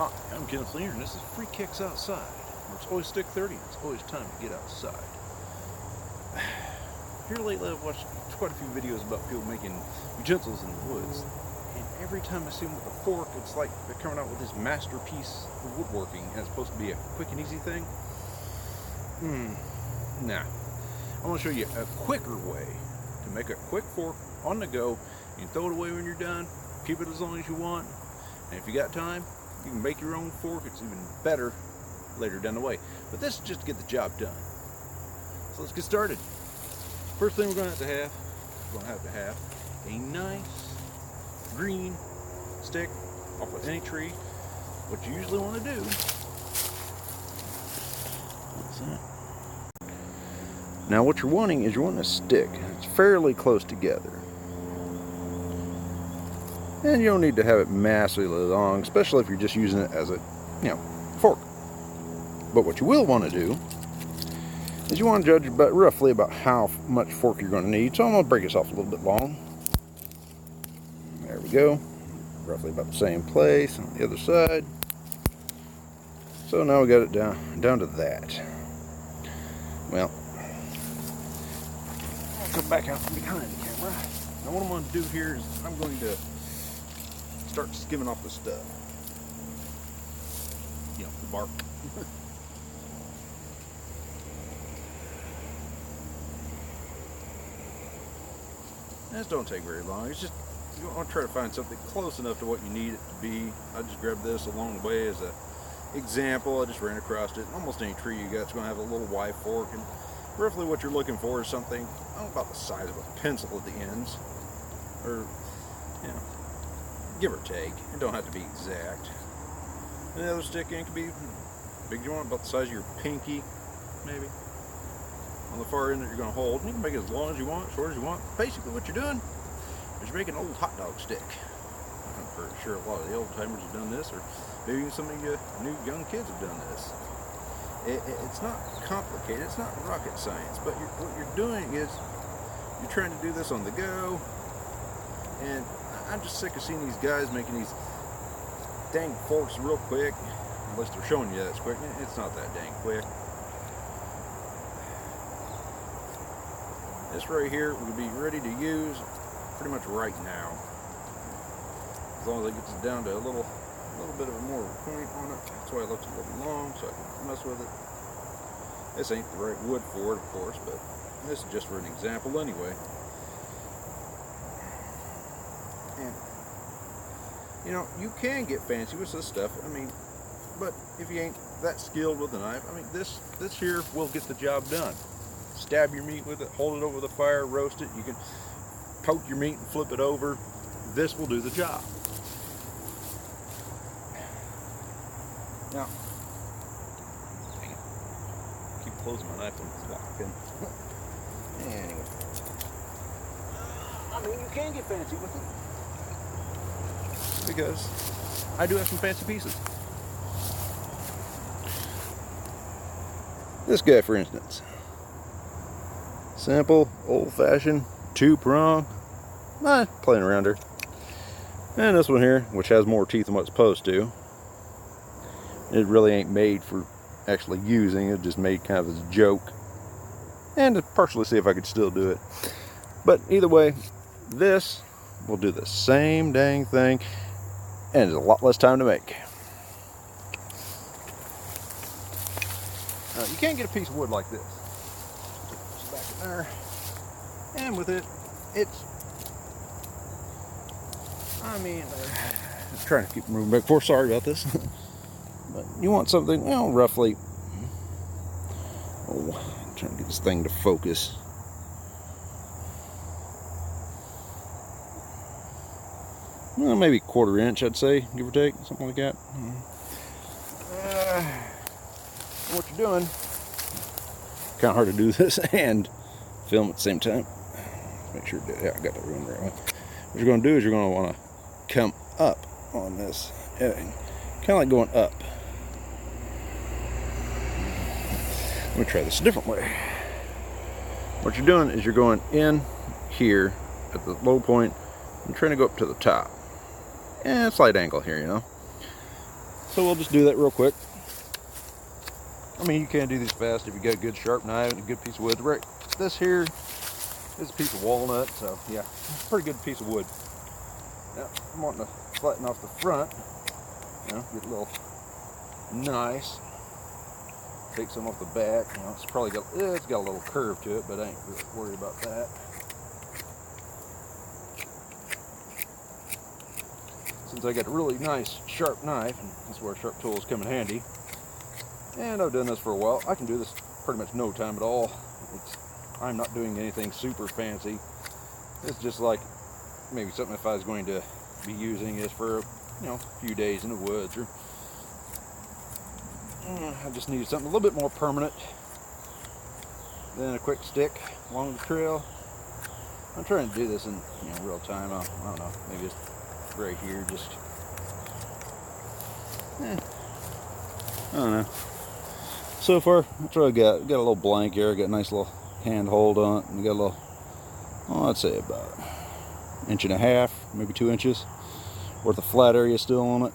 Hi, I'm Kenneth Lear, and this is Free Kicks Outside, where it's always stick 30 and it's always time to get outside. Here lately I've watched quite a few videos about people making utensils in the woods, and every time I see them with a fork, it's like they're coming out with this masterpiece of woodworking as opposed to be a quick and easy thing. Nah. I want to show you a quicker way to make a quick fork on the go. You can throw it away when you're done, keep it as long as you want, and if you got time, you can make your own fork. It's even better later down the way. But this is just to get the job done. So let's get started. First thing we're going to have a nice green stick off of any tree. What you usually want to do, what's that? Now what you're wanting is a stick. It's fairly close together. And you don't need to have it massively long, especially if you're just using it as a, fork. But what you will want to do is you want to judge roughly about how much fork you're going to need. So I'm going to break this off a little bit long. There we go. Roughly about the same place on the other side. So now we got it down to that. Well, I'll come back out from behind the camera. Now what I'm going to do here is I'm going to start skimming off the stuff. The bark. This don't take very long. It's just, you want to try to find something close enough to what you need it to be. I just grabbed this along the way as an example. I just ran across it. Almost any tree you got is going to have a little Y fork, and roughly what you're looking for is something about the size of a pencil at the ends, or give or take. It don't have to be exact. And the other stick end can be big as you want, about the size of your pinky, maybe. On the far end that you're going to hold. And you can make it as long as you want, short as you want. Basically what you're doing is you're making an old hot dog stick. I'm pretty sure a lot of the old timers have done this, or maybe even some of you new young kids have done this. It's not complicated, it's not rocket science, but what you're doing is you're trying to do this on the go. And I'm just sick of seeing these guys making these dang forks real quick. At least they're showing you that's quick. It's not that dang quick. This right here will be ready to use pretty much right now. As long as it gets it down to a little bit of a more point on it. That's why it looks a little long, so I can mess with it. This ain't the right wood for it, of course, but this is just for an example anyway. And you can get fancy with this stuff. But if you ain't that skilled with a knife, this here will get the job done. Stab your meat with it, hold it over the fire, roast it. You can poke your meat and flip it over. This will do the job. Now, keep closing my knife when it's locking. Anyway, you can get fancy with it, because I do have some fancy pieces. This guy, for instance, simple, old-fashioned, two-prong, playing around here. And this one here, which has more teeth than what it's supposed to. It really ain't made for actually using. It just made kind of as a joke, and to partially see if I could still do it. But either way, this will do the same dang thing, and it's a lot less time to make. Now, you can't get a piece of wood like this. Just back in there, and with it, I'm trying to keep moving back forth. Sorry about this. But you want something, roughly. I'm trying to get this thing to focus. Well, maybe 1/4 inch, I'd say, give or take, something like that. What you're doing, kind of hard to do this and film at the same time. Make sure, I got that room right away. What you're going to do is you're going to want to come up on this, kind of like going up. Let me try this a different way. What you're doing is you're going in here at the low point and trying to go up to the top. And slight angle here, So we'll just do that real quick. I mean, you can do these fast if you got a good sharp knife and a good piece of wood. Right, this here is a piece of walnut, so yeah, pretty good piece of wood. Now, I'm wanting to flatten off the front, you know, get a little nice. Take some off the back. You know, it's probably got, it's got a little curve to it, but I ain't really worried about that. Since I got a really nice sharp knife, and that's where sharp tools come in handy, and I've done this for a while, I can do this pretty much no time at all. I'm not doing anything super fancy. It's just like maybe something if I was going to be using this for, you know, a few days in the woods, or I just needed something a little bit more permanent than a quick stick along the trail. I'm trying to do this in, you know, real time. I don't know, maybe it's right here, just I don't know. So far, that's what I got. Got a little blank here. Got a nice little hand hold on it. We got a little, well, I'd say about 1.5 inches, maybe 2 inches worth of flat area still on it.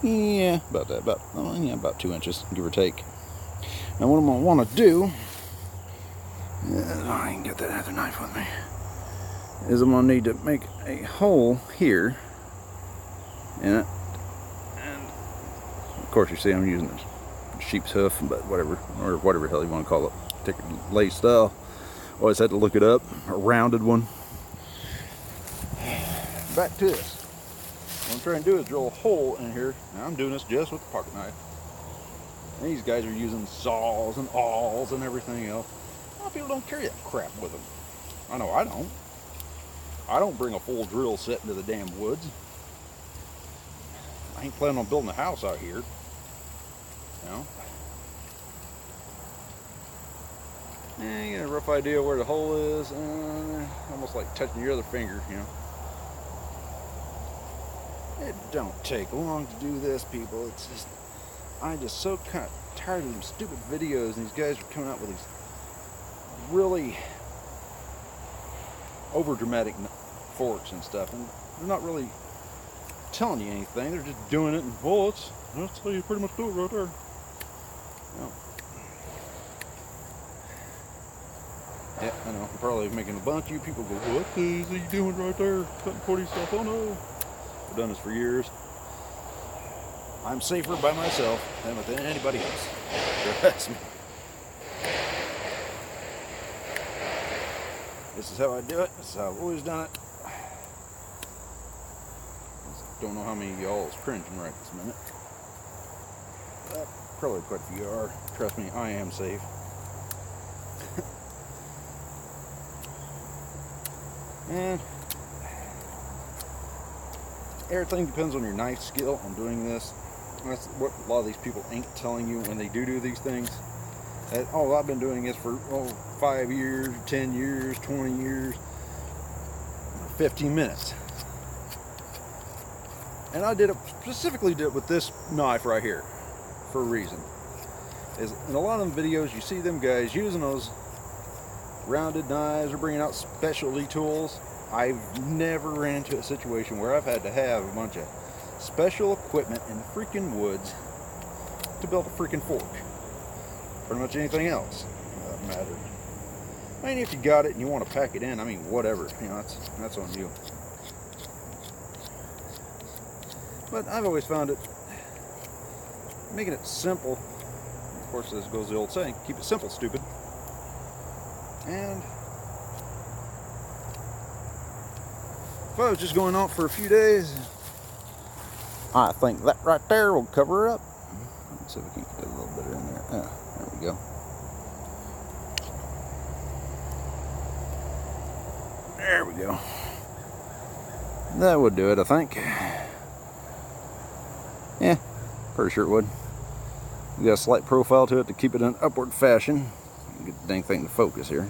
Yeah, about that. About 2 inches, give or take. Now, what I'm gonna want to do, I can get that other knife with me, is I'm gonna need to make a hole here in it. And of course, you see I'm using a sheep's hoof, but whatever, or whatever the hell you want to call it, ticker lay style. Always had to look it up, a rounded one. Back to this. What I'm trying to do is drill a hole in here. Now I'm doing this just with the pocket knife. And these guys are using saws and awls and everything else. A lot of people don't carry that crap with them. I know I don't. I don't bring a full drill set into the damn woods. I ain't planning on building a house out here. You know? And you get a rough idea where the hole is. Almost like touching your other finger, you know. It don't take long to do this, people. It's just, I'm just so kind of tired of them stupid videos, and these guys are coming out with these really over dramatic forks and stuff, and they're not really telling you anything. They're just doing it in bullets. That's how you pretty much do it right there. Yeah, I know. I'm probably making a bunch of you people go, "What the is he doing right there? Cutting for yourself?" Oh no. I've done this for years. I'm safer by myself than with anybody else. Trust me. This is how I do it. This is how I've always done it. Don't know how many of y'all is cringing right this minute. Probably quite a few are. Trust me, I am safe. And everything depends on your knife skill on doing this. That's what a lot of these people ain't telling you when they do these things. That, oh, I've been doing this for 5 years, 10 years, 20 years, 15 minutes. And I specifically did it with this knife right here for a reason. In a lot of them videos, you see them guys using those rounded knives or bringing out specialty tools. I've never ran into a situation where I've had to have a bunch of special equipment in the freaking woods to build a freaking fork. Pretty much anything else doesn't matter. I mean, if you got it and you want to pack it in, I mean, whatever, you know, that's on you. But I've always found it, making it simple, of course, as goes the old saying, keep it simple, stupid. And if I was just going out for a few days, I think that right there will cover her up. Let's see if we can get a little bit in there. There we go. There we go. That would do it, I think. Yeah, pretty sure it would. We got a slight profile to it to keep it in an upward fashion. Get the dang thing to focus here.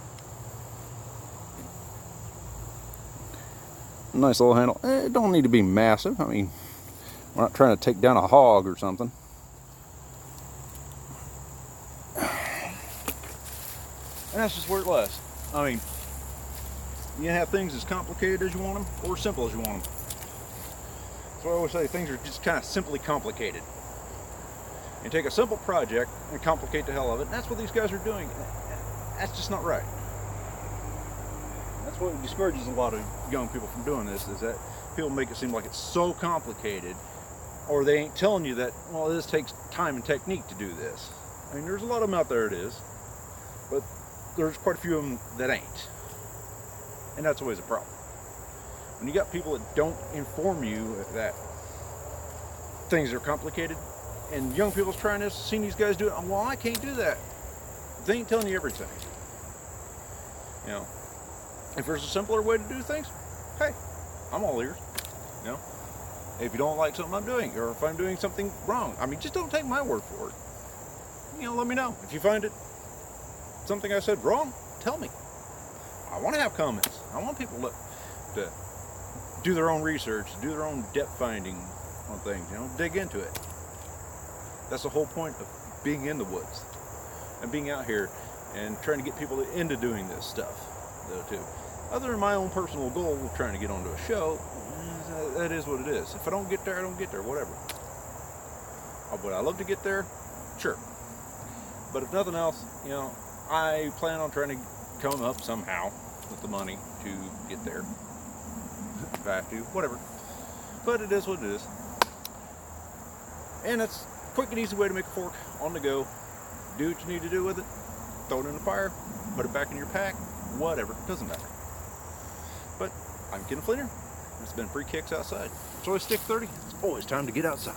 Nice little handle. It don't need to be massive. I mean, we're not trying to take down a hog or something. And that's just where it lies. I mean, you can have things as complicated as you want them or simple as you want them. So I always say things are just kind of simply complicated. You take a simple project and complicate the hell of it, and that's what these guys are doing. That's just not right. That's what discourages a lot of young people from doing this, is that people make it seem like it's so complicated, or they ain't telling you that, well, this takes time and technique to do this. I mean, there's a lot of them out there, it is, but there's quite a few of them that ain't. And that's always a problem. When you got people that don't inform you that things are complicated, and young people's trying this, seeing these guys do it, well, I can't do that. They ain't telling you everything. You know, if there's a simpler way to do things, hey, I'm all ears. You know, if you don't like something I'm doing, or if I'm doing something wrong, I mean, just don't take my word for it. You know, let me know. If you find it, something I said wrong, tell me. I want to have comments. I want people to do their own research, do their own depth finding on things, you know, dig into it. That's the whole point of being in the woods and being out here and trying to get people into doing this stuff, though, too. Other than my own personal goal of trying to get onto a show, that is what it is. If I don't get there, I don't get there, whatever. Would I love to get there? Sure. But if nothing else, you know, I plan on trying to come up somehow with the money to get there. If I have to, whatever. But it is what it is. And that's a quick and easy way to make a fork on the go. Do what you need to do with it. Throw it in the fire. Put it back in your pack. Whatever. Doesn't matter. But I'm Ken Flinner. It's been Free Kicks Outside. It's always stick 30. It's always time to get outside.